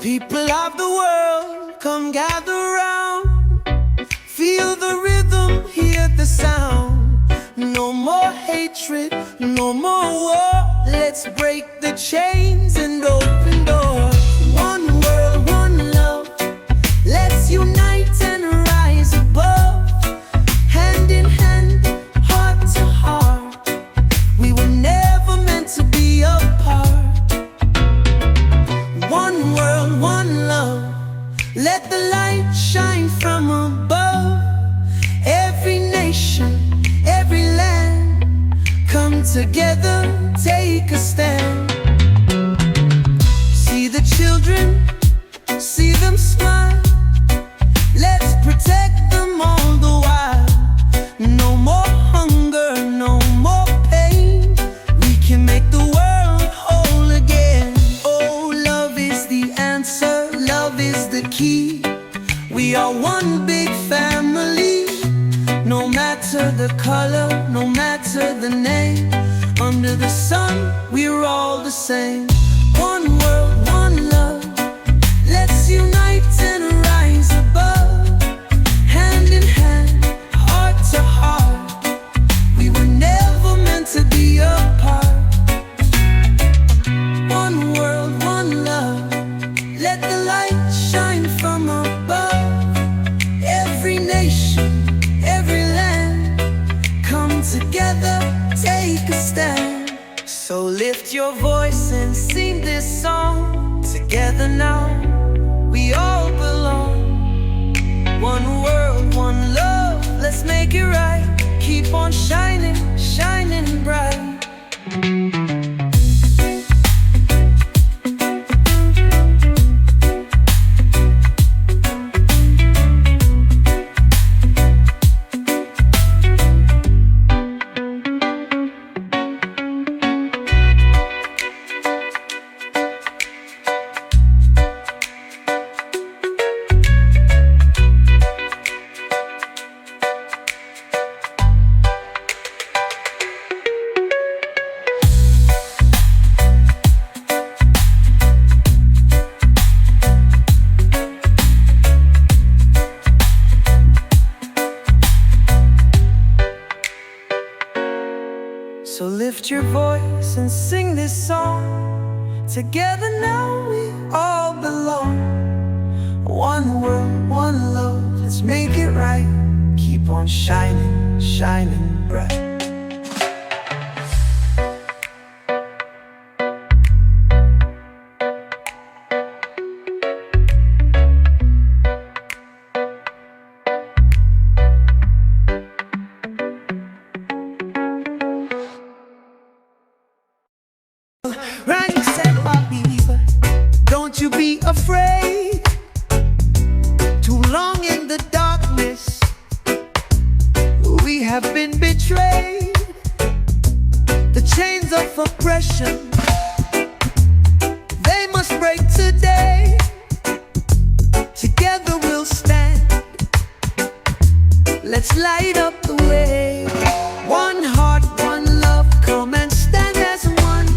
People of the world, come gather round. Feel the rhythm, hear the sound. No more hatred, no more war. Let's break the chains and open doors. One world, one love. Let's unite and rise above. Hand in hand, heart to heart. We were never meant to be apart. One world, one love. Let the light shine from above. Every nation, every land, come together, take a stand. See the children, see them smile. Let's protect them all the while. No more hunger, no more pain. We can make the world whole again. Oh, love is the answer, love is the key. We are one big family. No matter the color, no matter the name, under the sun, we're all the same. One world, one love. Let's unite and rise above. Hand in hand, heart to heart. We were never meant to be apart. One world, one love. Let the light shine from above. Every nation, every land, come together, take a stand. So lift your voice and sing this song. Together now, we all belong. One world, one love, let's make it right. Keep on shining, shining bright. So lift your voice and sing this song. Together now we all belong. One world, one love, let's make it right. Keep on shining, shining bright. Right, said my people, don't you be afraid. Too long in the darkness, we have been betrayed. The chains of oppression, they must break today. Together we'll stand. Let's light up the way. One heart, one love, come and stand as one.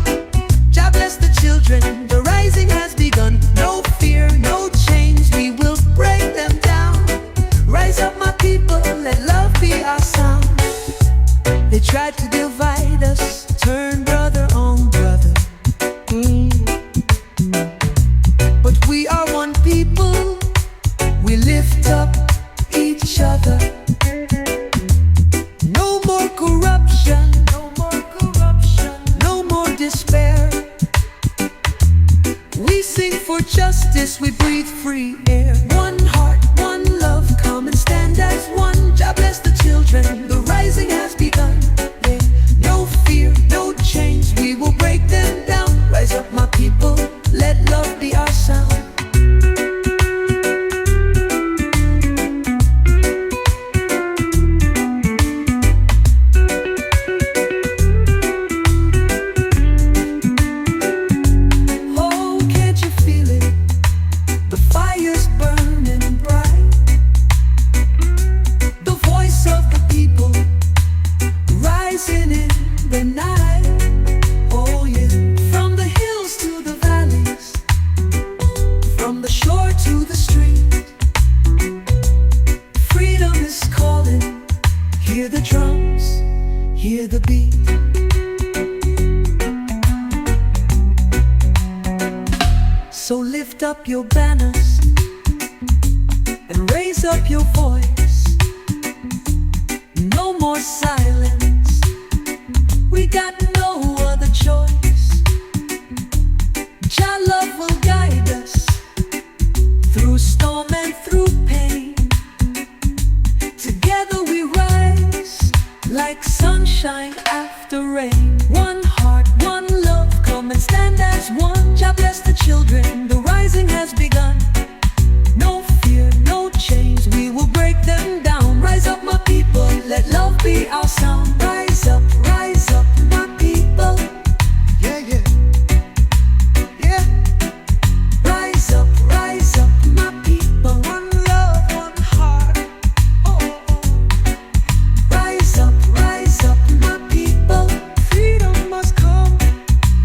God bless the children, the rising has begun. No fear, no change, we will break them down. Rise up my people, let love be our sound. They tried to divide us, turn brother on brother. But we are one people, we lift up each other. No more corruption, no more corruption, no more despair. We sing for justice, we breathe free air. One heart, one love, come and stand as one. God bless the children, the rising has begun. No fear, no change, we will break them down. Rise up my people, let love be our sound. Oh, can't you feel it? The fire's burning bright. The voice of the people, So lift up your banners and raise up your voice. No more silence, we got no other choice. Jah love will guide us through storm and through pain. Together we rise like sunshine after rain. One heart, one love, come and stand as one. Jah bless the children, the rising has begun. No fear, no chains, we will break them down. Rise up my people, let love be our sound. Rise up my people. Yeah, yeah, yeah. Rise up my people. One love, one heart. Oh, oh, oh. Rise up my people. Freedom must come.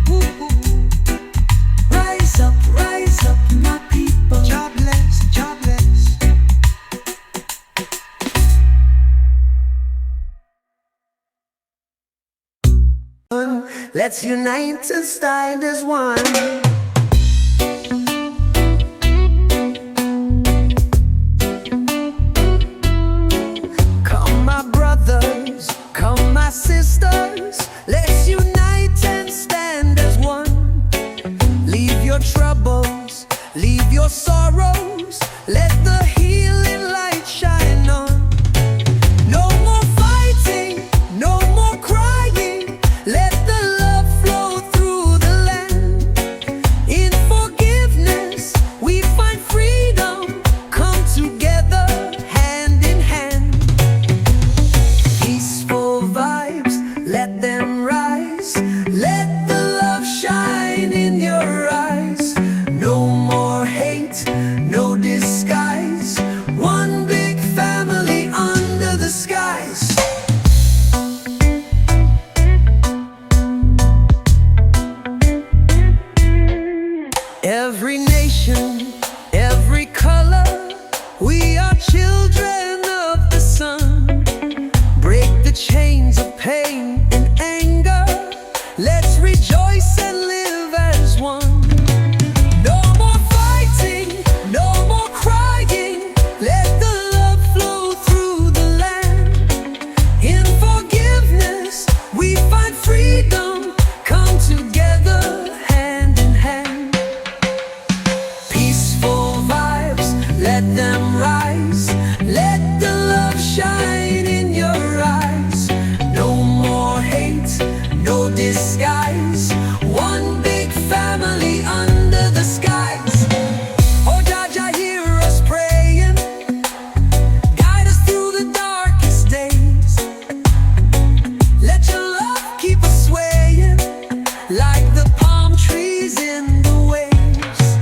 Ooh, ooh. Rise up my people. Jah bless, Jah bless. Let's unite and stand as one. Come my brothers, come my sisters, let's unite and stand as one. Leave your troubles, leave your sorrows, let the healing light shine on. No more fighting, no more crying, let the love flow through the land. In forgiveness we find freedom, come together hand in hand. Peaceful vibes, let them rise, let the love shine in your eyes. No more hate, no disguise, one big family under the skies. Every nation, every color, we are children of the sun. Break the chains of pain and anger, let's rejoice and live as one. No more fighting, no more crying, let the love flow through the land. In forgiveness we find freedom, come together hand in hand. Peaceful vibes, let them rise, let the love shine in your eyes. No more hate, no disguise, one big family under the skies. Oh Jah, Jah, hear us praying, guide us through the darkest days. Let your love keep us swaying like the palm trees in the waves.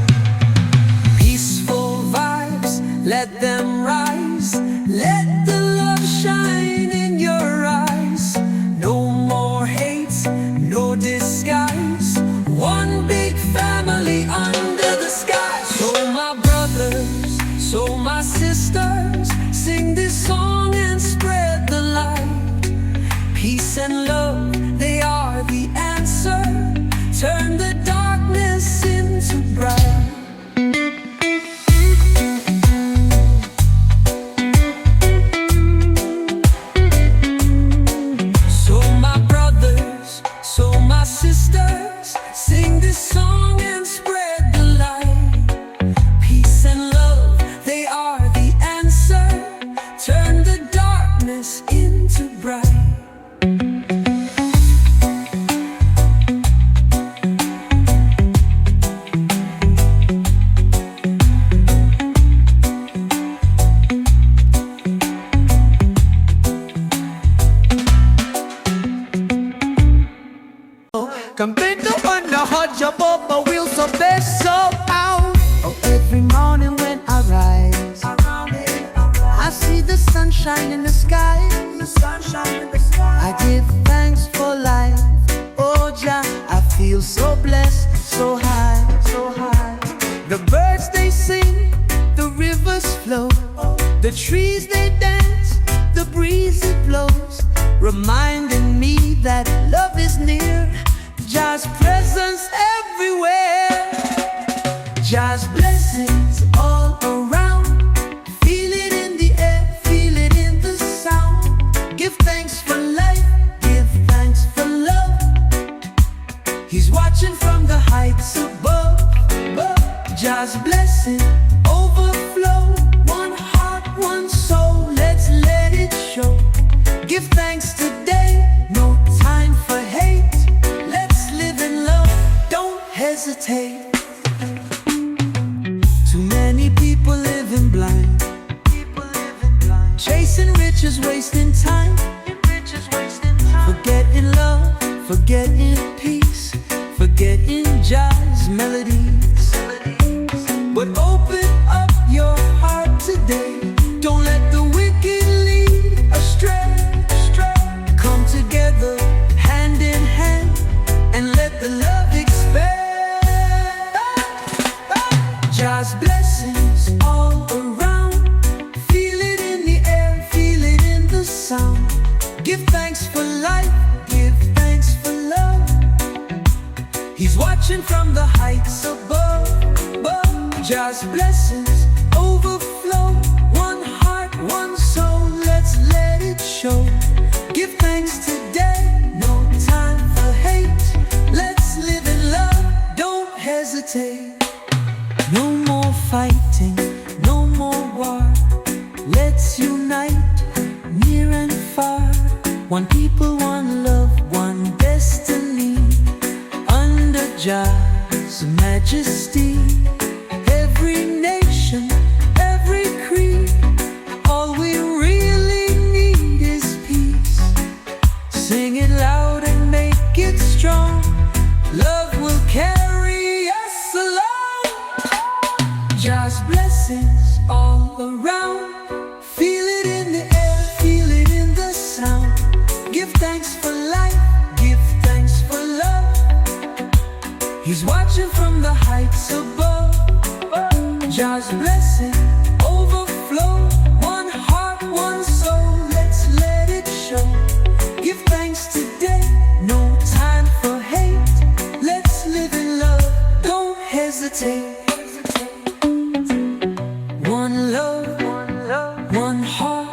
Peaceful vibes, let them rise, let the love shine in your eyes. No more hate, no disguise, one big family under the sky. So my brothers, so my sisters, sing this song and spread the light. Peace and love, they are the answer, turn the darkness into bright. So my brothers, so my sisters, sing this song and spread the light. Peace and love, they are the answer, turn the darkness into bright. Campito on the hot job up my wheels so best so out. Oh, every morning when I rise, I see the sunshine in the sky. I give thanks for life. Oh Jah, I feel so blessed, so high, so high. The birds they sing, the rivers flow, the trees they dance, the breeze it blows, reminding me that love is near. Just presence everywhere. Just blessings all around. Feel it in the air, feel it in the sound. Give thanks for life, give thanks for love. He's watching from the heights above. Just blessing overflow. One heart, one soul, let's let it show. Give thanks today, no time for hate. Let's live in love, don't hesitate. Too many people living blind, chasing riches, wasting time. Forgetting love, forgetting peace, forgetting Jah's melodies. But open up your heart today. Don't let the wicked lead astray. Come together, hand in hand, and let the love expand. Jah's blessings all around. Feel it in the air, feel it in the sound. Give thanks for life, give thanks for love. He's watching from the heights above. Jah's blessings overflow. One heart, one soul, let's let it show. Give thanks today, no time for hate. Let's live in love, don't hesitate. No more fighting, no more war. Let's unite, near and far. One people, one love, one destiny. Under Jah's majesty. Every nation, every creed. All we really need is peace. Sing it loud and make it strong. Love will carry us along. Jah's blessings all around. Feel it in the air, feel it in the sound. Give thanks for life, give thanks for love. He's watching from the heights above. Jah's blessing overflow. One heart, one soul, let's let it show. Give thanks today, no time for hate. Let's live in love, don't hesitate. One love, one heart.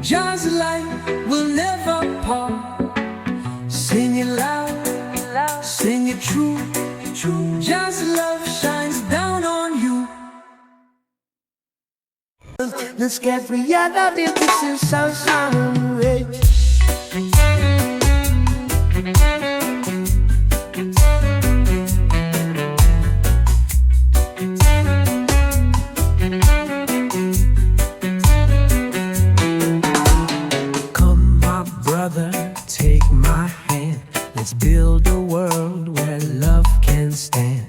Jah's light will never part. Sing it loud, sing it true. Jah's love shines down on you. Let's get reality, this is our sound. Come, my brother, take my hand. Let's build a world where love can stand.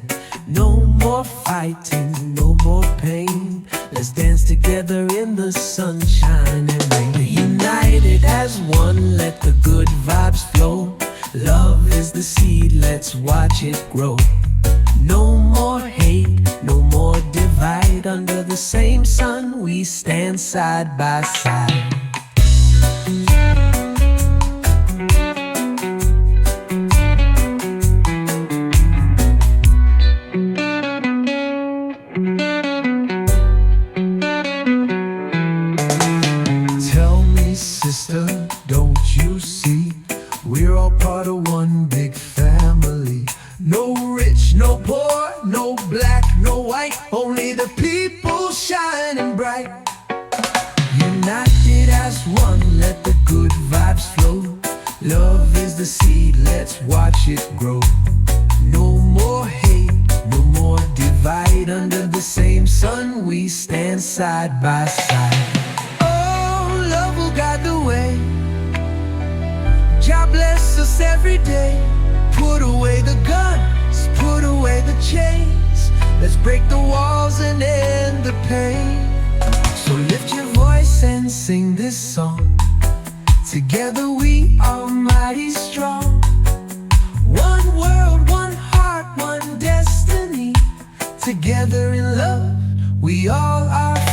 No more fighting, no more pain. Let's dance together in the sunshine and rain. United as one, let the good vibes flow. Love is the seed, let's watch it grow. No more hate, no more divide. Under the same sun, we stand side by side. Sister, don't you see? We're all part of one big family. No rich, no poor, no black, no white. Only the people shining bright. United as one, let the good vibes flow. Love is the seed, let's watch it grow. No more hate, no more divide. Under the same sun, we stand side by side. Love will guide the way. Jah bless us every day. Put away the guns, put away the chains. Let's break the walls and end the pain. So lift your voice and sing this song. Together we are mighty strong. One world, one heart, one destiny. Together in love, we all are free.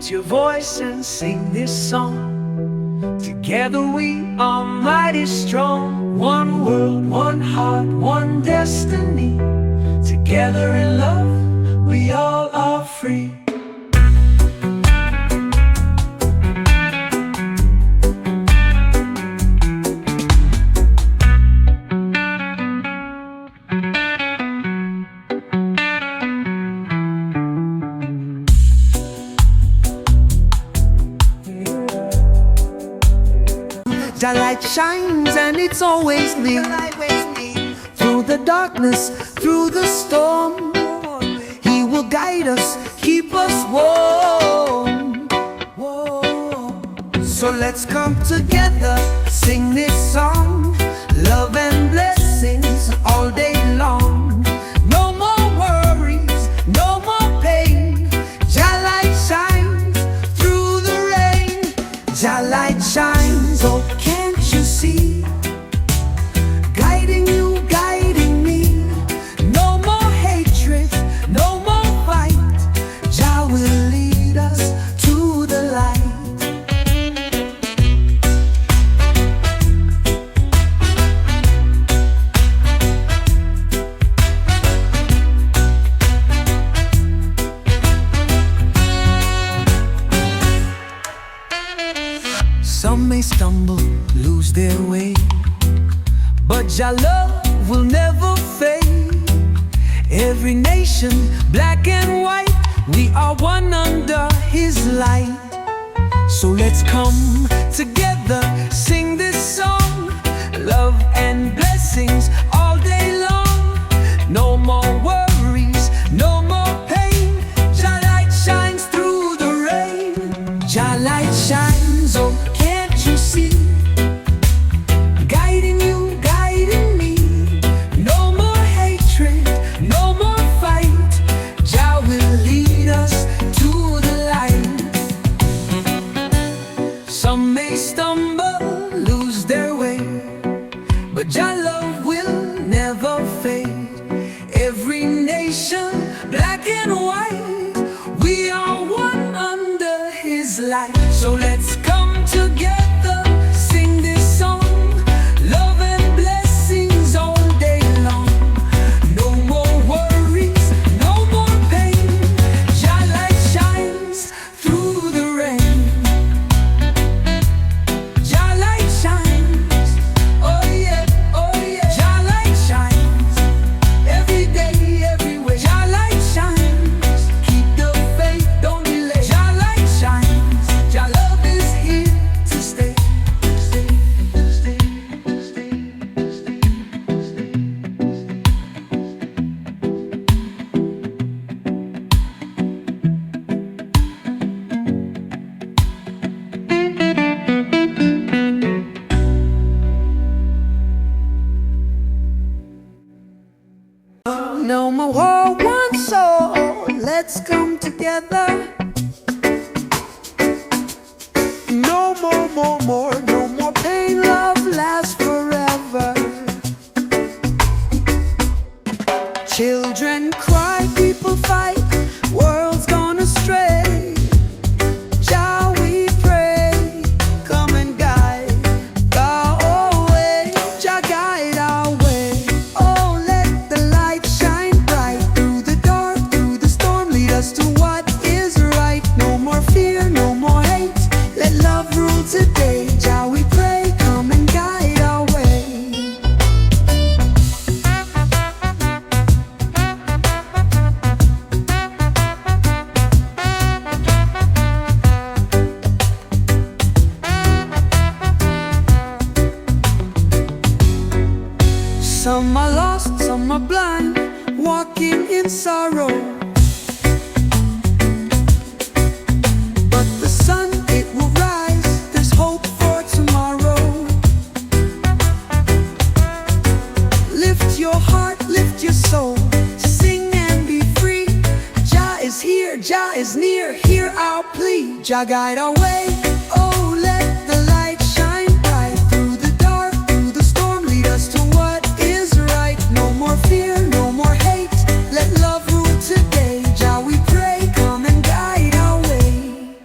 Raise your voice and sing this song. Together we are mighty strong. One world, one heart, one destiny. Together in love, we all are free. The light shines and it's always me. Through the darkness, through the storm, He will guide us, keep us warm. So let's come together, sing this song. Love and blessings all day long. No more worries, no more pain. Jah light shines through the rain. Jah light shines, oh can't you see? Guiding you, guiding me. No more hatred, no more fight. Jah will lead us to the light. Some may stumble, lose their way, but Jah love will never fade. Every nation, black and white, we are one under His light. So let's come together, sing this song. Love and blessings all day long. No more worries, no more pain. Jah light shines through the rain. Jah light shines, oh can't you see? Guiding you, guiding me. No more hatred, no more fight. Jah will lead us to the light. Some may stumble, lose their way, but Jah love will never fade. Every nation, black and white, we are one under His light. So let's come together, sing this song. Love and blessings all day long. No more worries, no more pain. Jah light shines through the rain. Jah light shines, oh yeah, oh yeah. Jah light shines every day, everywhere. Jah light shines, keep the faith, don't delay. Jah light shines, Jah love is here to stay. No more war, one soul. Let's come together. No more, no more pain. Love lasts forever. Children cry, people fight. World's gone astray. Jah we pray, come and guide our way. Jah guide our way. Oh, let the light shine bright through the dark, through the storm. Lead us to what is right. No more fear, no more hate. Let love rule today. Jah we pray, come and guide our way. Some are lost, some are blind, walking in sorrow. But the sun, it will rise, there's hope for tomorrow. Lift your heart, lift your soul, sing and be free. Jah is here, Jah is near, hear our plea. Jah guide our way, oh let the light shine bright through the dark, through the storm. Lead us to what is right. No more fear, no more hate. Let love rule today. Jah we pray, come and guide our way.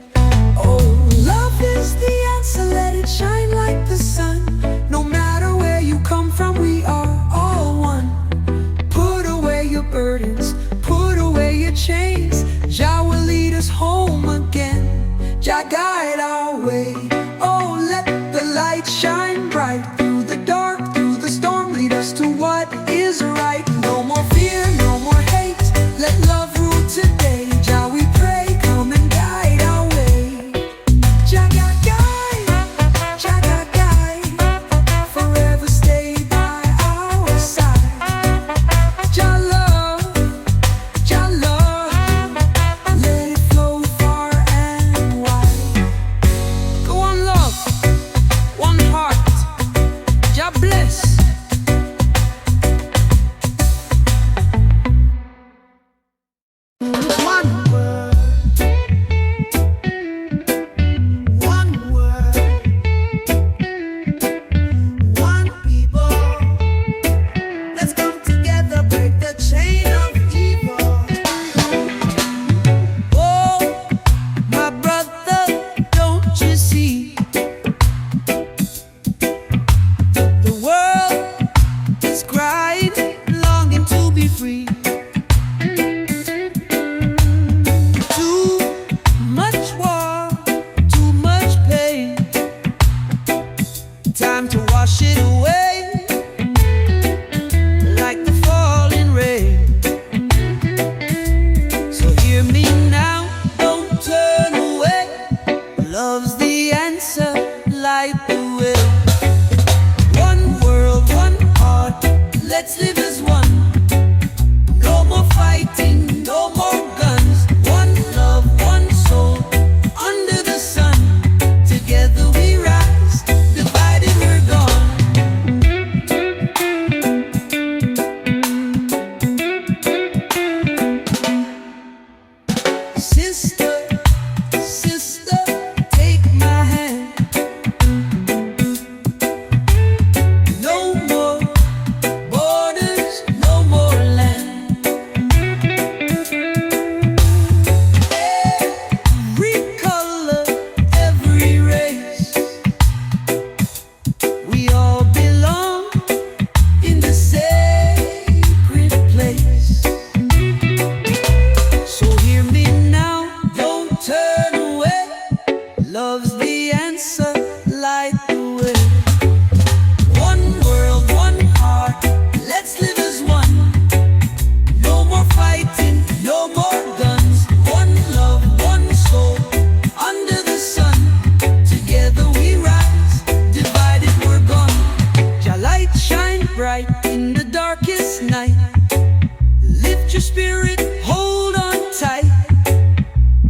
your spirit, hold on tight.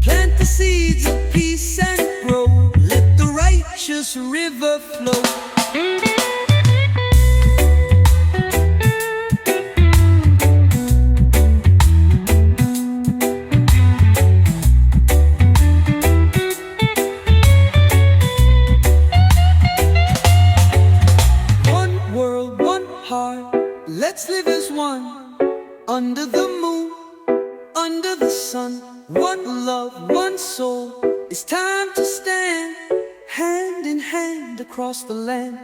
Plant the seeds of peace and grow. Let the righteous river flow. One world, one heart, let's live as one. Under the moon, under the sun, one love, one soul. It's time to stand hand in hand across the land.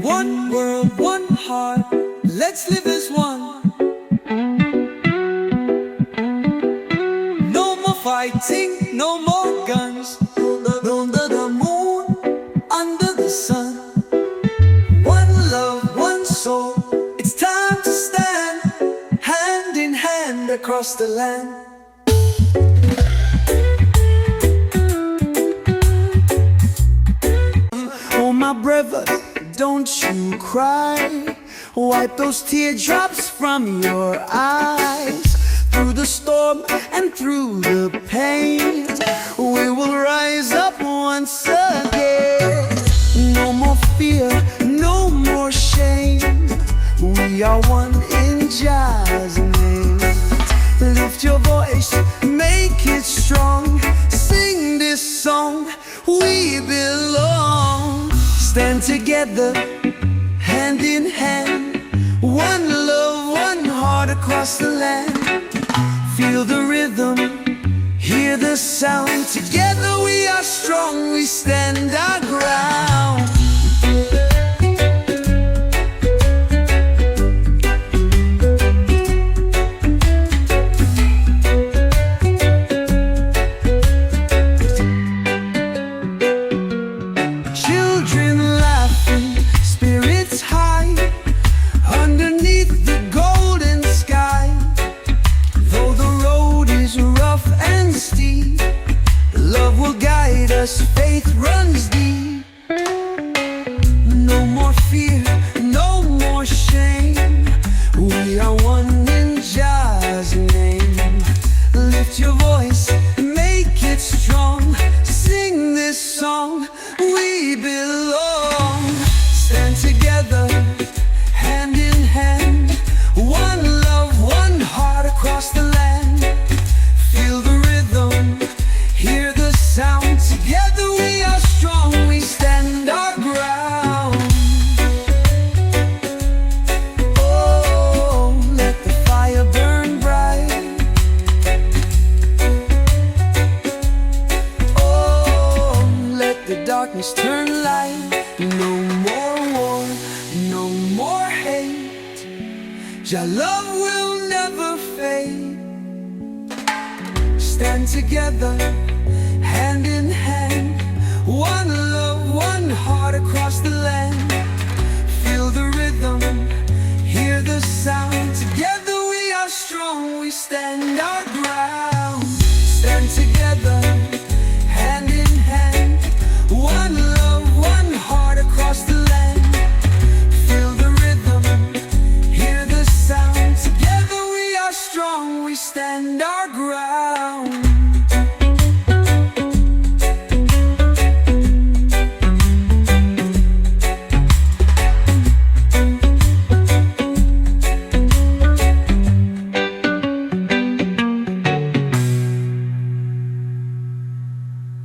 One world, one heart, let's live as one. No more fighting, no more guns. Under the moon, under the sun. One love, one soul. It's time to stand hand in hand across the land. Oh, my brother, don't you cry. Wipe those teardrops from your eyes. Through the storm and through the pain, we will rise up once again. No more fear, no more shame. We are one in Jah's name. Lift your voice, make it strong. Sing this song, we belong. Stand together, hand in hand. One love, one heart across the land. Feel the rhythm, hear the sound. Together we are strong, we stand our ground. Children laughing, spirits high, underneath the golden sky. Though the road is rough and steep, love will guide us, faith runs deep. No more fear, no more shame. We are one in Jah's name. Lift your voice, make it strong. Sing this song, we belong. Stand together, hand in hand. One love, one heart across the land. Feel the rhythm, hear the sound. Together we are strong, we stand our ground. Oh, let the fire burn bright. Oh, let the darkness turn light. No more war, no more hate. Jah love will never fade. Stand together, hand in hand. One love, one heart across the land. Feel the rhythm, hear the sound. Together we are strong, we stand our ground. Stand together, hand in hand. One love, one heart across the land. Feel the rhythm, hear the sound. Together we are strong, we stand our ground.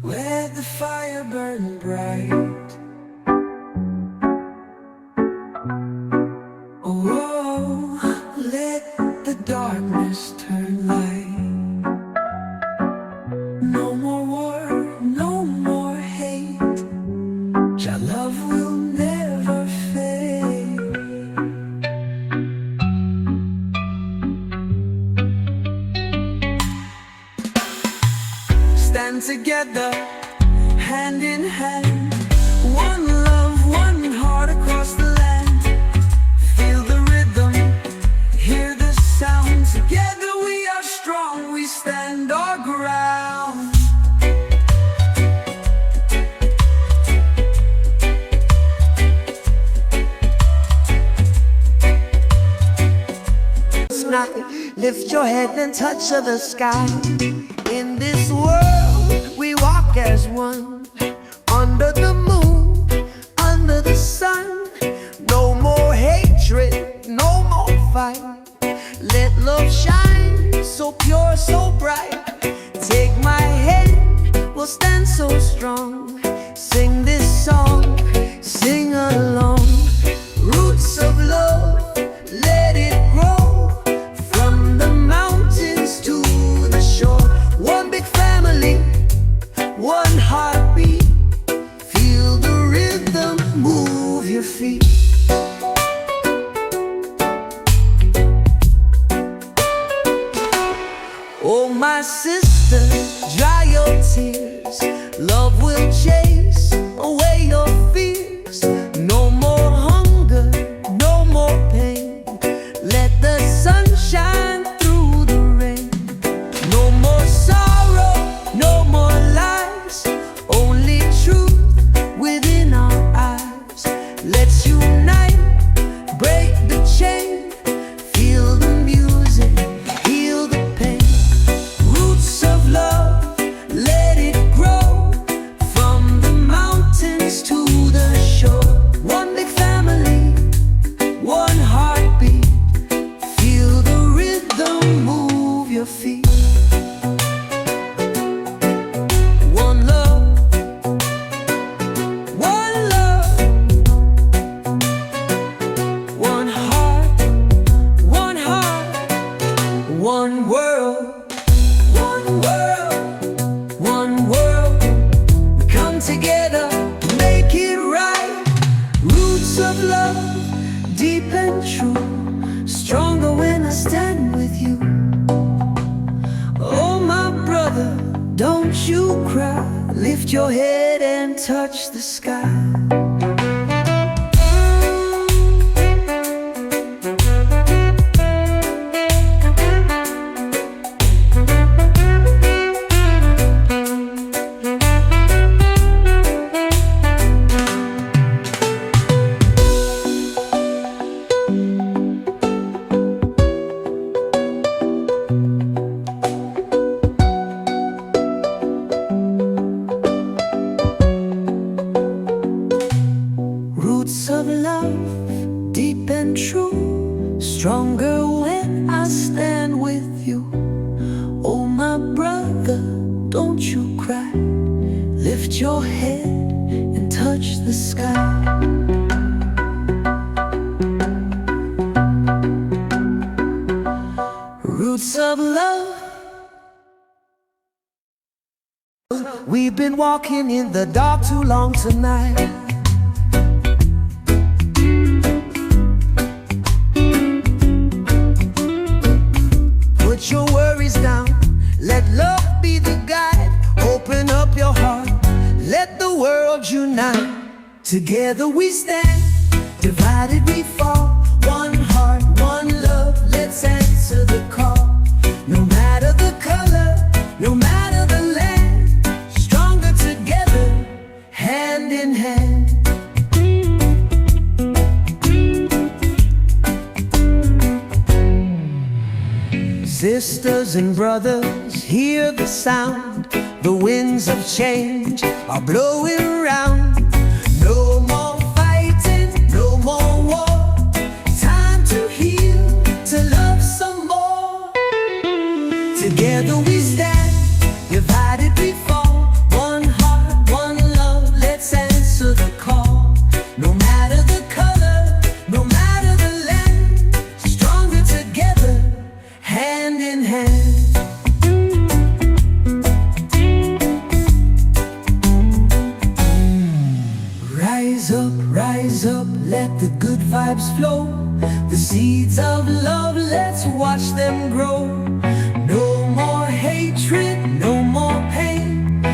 Let the fire burn bright. Oh, let the darkness turn light. No more war, no more hate. Jah love will never fade. stand together, hand in hand. One love, one heart across the land. Feel the rhythm, hear the sound. Together we are strong, we stand our ground. Lift your head and touch the sky. In this world we walk as one, under the moon, under the sun. No more hatred, no more fight. Let love shine, so pure, so bright. Take my hand, we'll stand so strong. Sing this song, sing along. Roots of love, let it grow. From the mountains to the shore. One big family, one heartbeat. Feel the rhythm, move your feet. Oh my sister, dry your tears. Love will chase away your fears. No more hunger, no more pain. Let the sun shine through the rain. No more sorrow, no more lies. Only truth within our eyes. Let's unite, break the chain. Feel the music, heal the pain. Roots of love, let it grow. From the mountains to the shore. One big family, one heartbeat. Feel the rhythm, move your feet. One love, one love. One heart, one heart. One world, one world, one world. We come together, make it right. Roots of love, deep and true. Stronger when I stand with you. Oh my brother, don't you cry. Lift your head and touch the sky. Roots of love, deep and true. Stronger when I stand with you. Oh my brother, don't you cry. Lift your head and touch the sky. Roots of love. We've been walking in the dark too long tonight. Put your worries down, let love be the guide. Open up your heart, let the world unite. Together we stand, divided we fall. One heart, one love, let's answer the call. No matter the color, no matter the land. Stronger together, hand in hand. Sisters and brothers, hear the sound. The winds of change are blowing round. No more fighting, no more war. Time to heal, to love some more. Together we stand, divided we fall. One heart, one love, let's answer the call. No matter the color, no matter the land. Stronger together, hand in hand. Rise up, let the good vibes flow. The seeds of love, let's watch them grow. No more hatred, no more pain.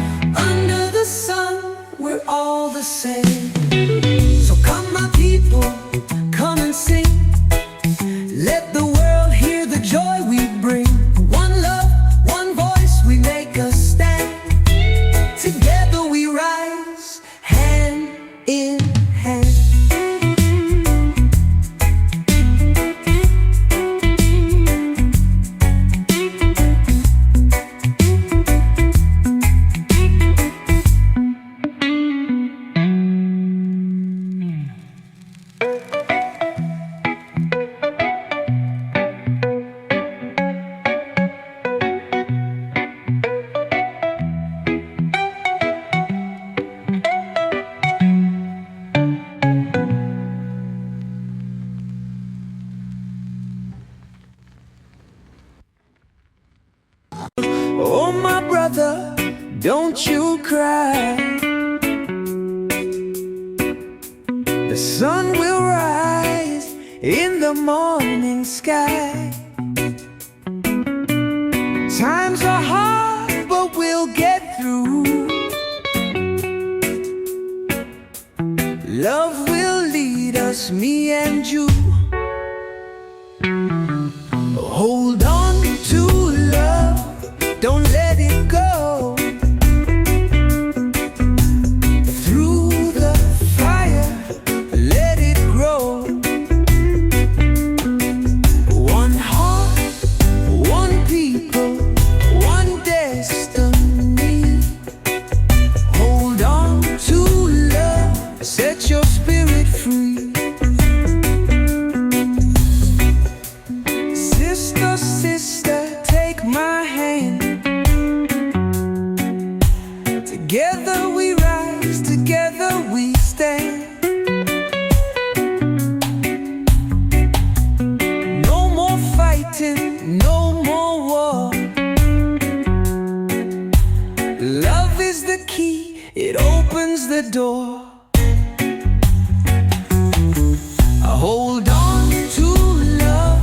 brother, don't you cry. The sun will rise in the morning sky. Times are hard, but we'll get through. Love will lead us, me and you. Hold on to love, don't let it go. Through the fire, let it grow. One heart, one people, one destiny. Hold on to love, set your spirit free. Sister, sister, take my hand. Together we rise, together we stand. No more fighting, no more war. Love is the key, it opens the door. Hold on to love,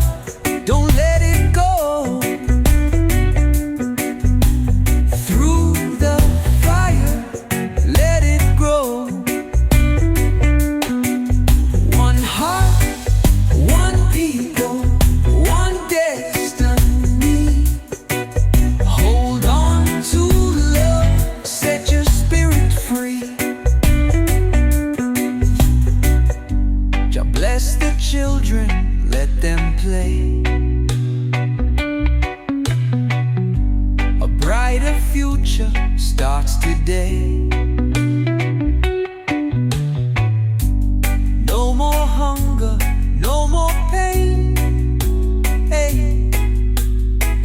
don't let it go. Through the fire, let it grow. One heart, one people, one destiny. Hold on to love, set your spirit free. Jah bless the children, let them play. A brighter future starts today. No more hunger, no more pain. Hey,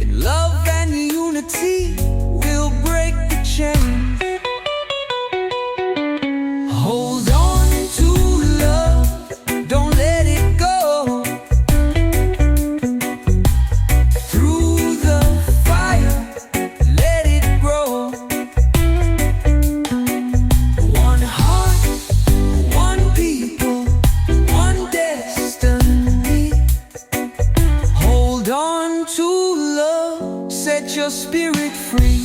in love and unity, we'll break the chain. Hold on to love, don't let it go. Through the fire, let it grow. One heart, one people, one destiny. Hold on to love, set your spirit free.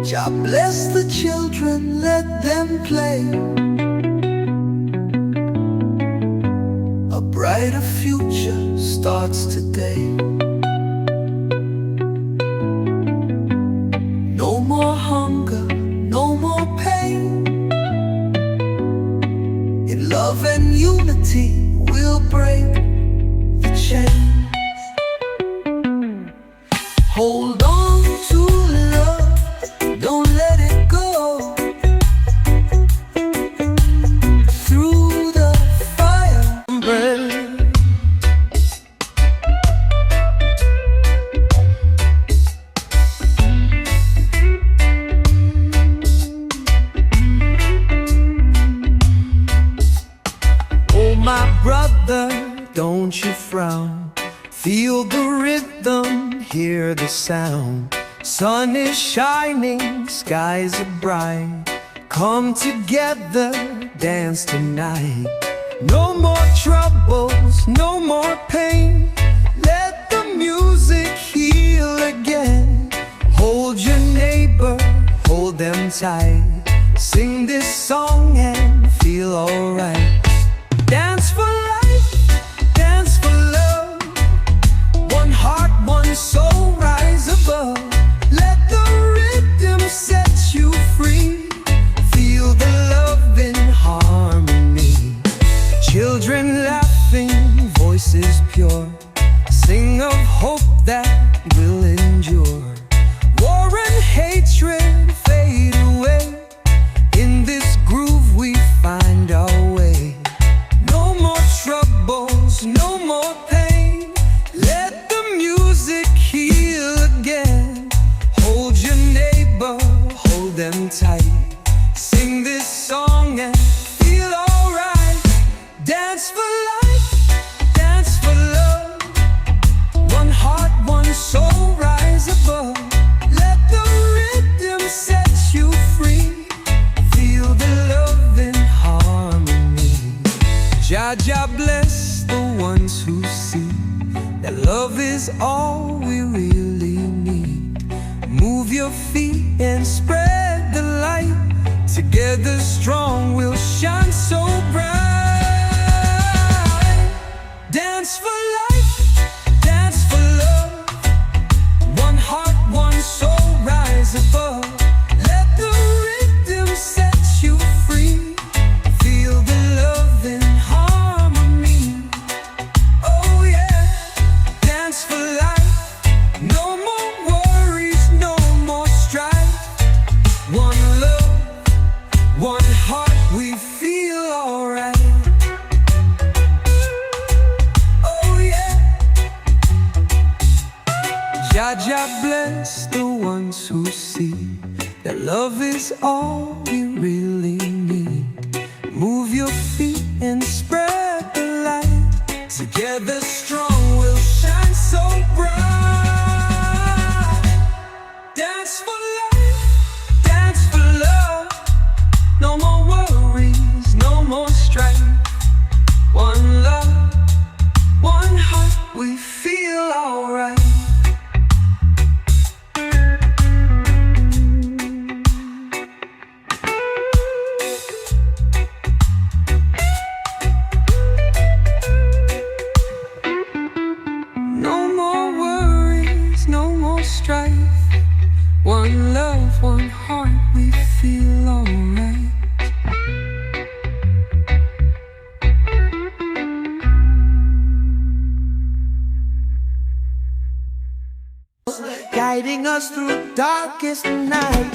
Jah bless the children, let them play. A brighter future starts today. No more hunger, no more pain. In love and unity, we'll break the chain. Hold on to love, don't let it go. Through the fire, oh my brother, don't you frown. Feel the rhythm, hear the sound. Sun is shining, skies are bright. Come together, dance tonight. No more troubles, no more pain. Let the music heal again. Hold your neighbor, hold them tight. Sing this song and feel alright. Dance for life, dance for love. One heart, one soul, rise above. Let the rhythm set you free. Feel the love in harmony. Children laughing, voices pure. Sing of hope that will endure. War and hatred fade away. Move your feet and spread the light. Together strong we'll shine so bright. Dance for life, dance for love. One heart, one soul, rise above. Let the rhythm set you free. Feel the love and harmony. Oh yeah, dance for life. No more worries, no more strife. One love, one heart, we feel alright. Oh yeah. Jah bless the ones who see that love is all we really need. Move your feet and spread the light. Together strong we'll shine so bright. Dance for life, dance for love. No more worries, no more strife. One love, one heart, we feel alright. No more worries, no more strife. One love, one heart, we feel alright. Guiding us through darkest night.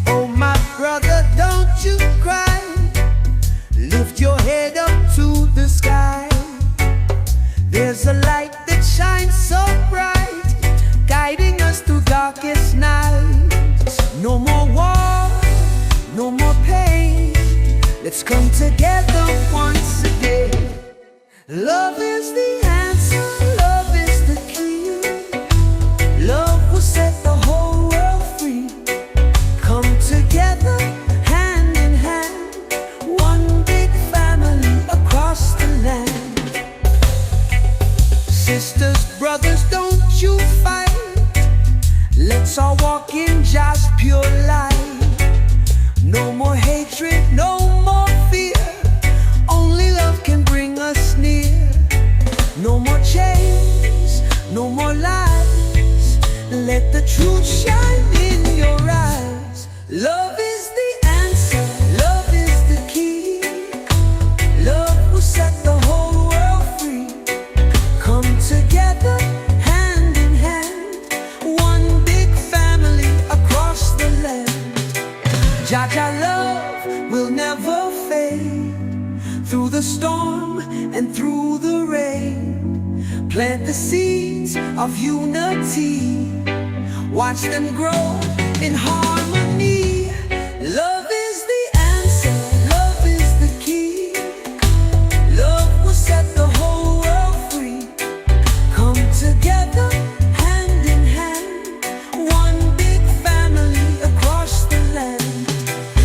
Oh my brother, don't you cry. Lift your head up to the sky. There's a light that shines so bright, guiding us through darkest night. No more war, no more pain. Let's come together once again. Love is the answer, love is the key. Love will set the whole world free. Come together, hand in hand. One big family across the land. Sisters, brothers, don't you fight. Let's all walk in just pure light. No more hatred, no more fear. Only love can bring us near. No more chains, no more lies. Let the truth shine in your eyes. Love is the answer, love is the key. Love will set the whole world free. Come together, hand in hand. One big family across the land. Jah love will never fade. Through the storm and through the rain, plant the seeds of unity. Watch them grow in harmony. Love is the answer, love is the key. Love will set the whole world free. Come together, hand in hand. One big family across the land.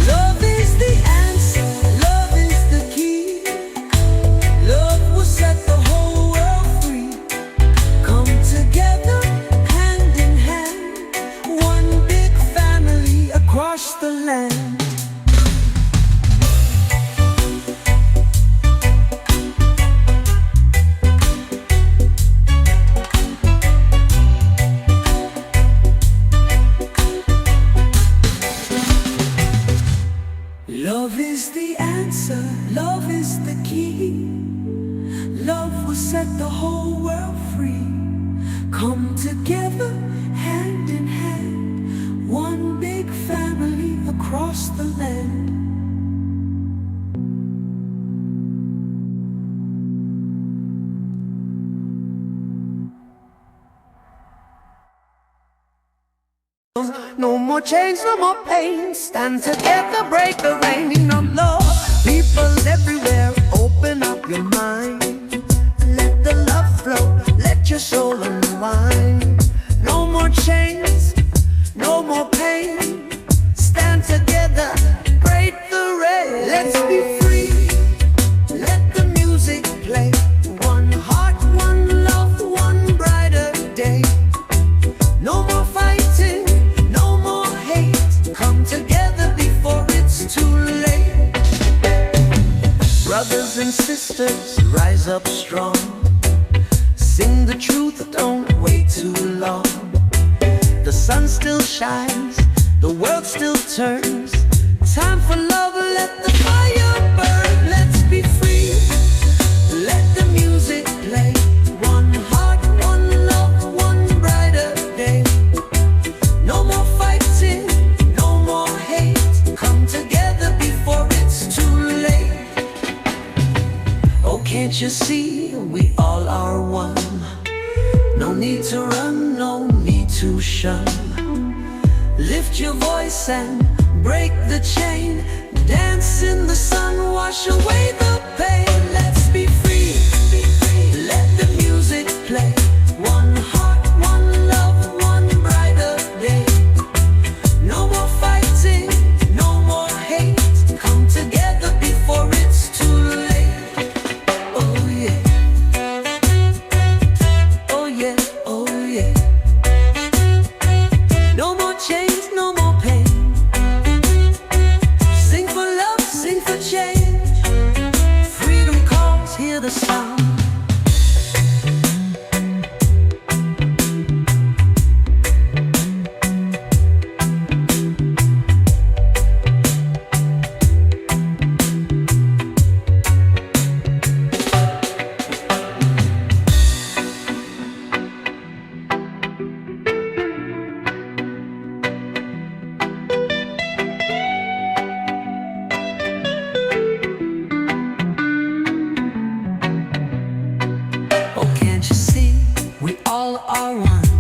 Love is the answer, love is the key. Love will set the whole world free. Come together, hand in hand. One big family across the land. Love is the answer, love is the key. Love will set the whole world free. Come together, hand in hand. One big family across the land. No more chains, no more pain. Stand together, break the rain. No Lord, people everywhere, open up your mind. Let the love flow, let your soul unwind. No more chains, no more pain. Stand together, break the rain. Let's be free, let the music play. One heart, one love, one brighter day. No more fighting, and sisters, rise up strong. Sing the truth, don't wait too long. The sun still shines, the world still turns. Time for love, let the fire burn. Let's be free, let the music play. One heart, one love, one brighter day. No more fighting, no more hate. Come together before it's too late. Oh, can't you see, we all are one. No need to run, no need to shun. Lift your voice and break the chain. Dance in the sun, wash away the pain. Let's be free, let the music play. One heart, one love, one brighter day. No more fighting, no more hate. Come together before it's too late. Oh yeah, oh yeah, oh yeah. No more chains, no more pain. Sing for love, sing for change. Freedom calls, hear the sound. Oh, can't you see, we all are one.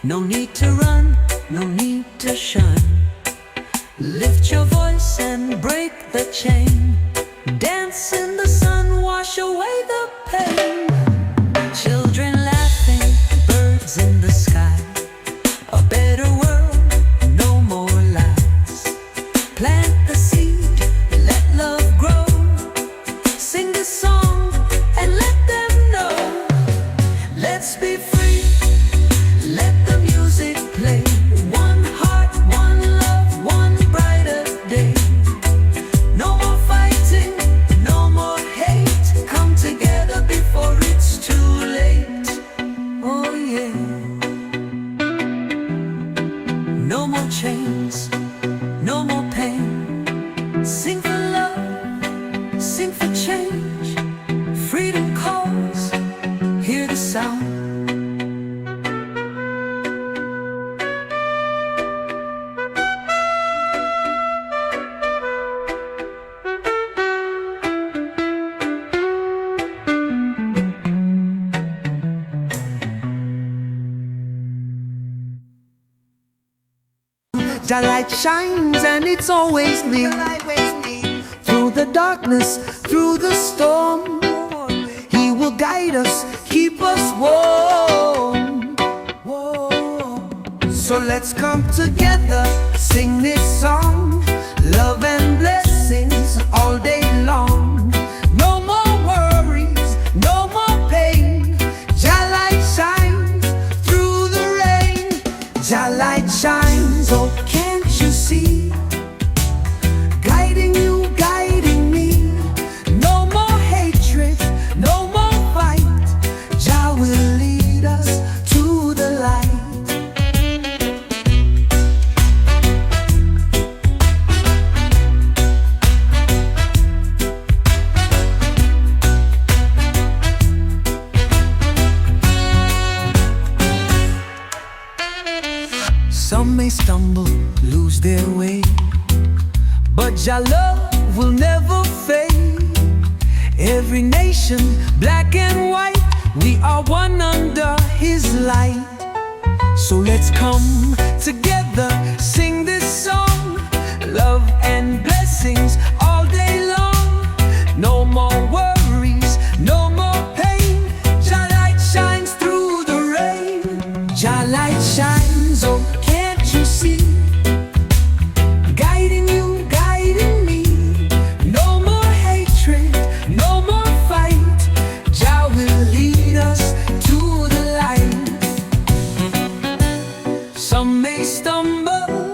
No need to run, no need to shun. Lift your voice and break the chain. Dance in the sun, wash away the pain. Children laughing, birds in the sky. A better world, no more lies. Plant the seed, let love grow. Sing the song and let them know. Let's be free, let the music play. One heart, one love, one brighter day. No more fighting, no more hate. Come together before it's too late. Oh yeah. No more chains, no more pain. Sing for love, sing for change. Freedom calls, hear the sound. The light shines and it's always near. Through the darkness, through the storm, He will guide us, keep us warm. So let's come together, sing this song. Love and blessings all day long. No more worries, no more pain. Jah light shines through the rain. Jah light shines, oh can't you see? Guiding you, guiding me. No more hatred, no more fight. Jah will lead us to the light. Some may stumble, lose their way, but Jah love will never fade. Every nation, black and white, we are one under His light. So let's come together, sing this song. Love and blessings all day long. No more worries, no more pain. Jah light shines through the rain. Jah light shines, oh can't you see? Guiding you, guiding me. No more hatred, no more fight. Jah will lead us to the light. Some may stumble,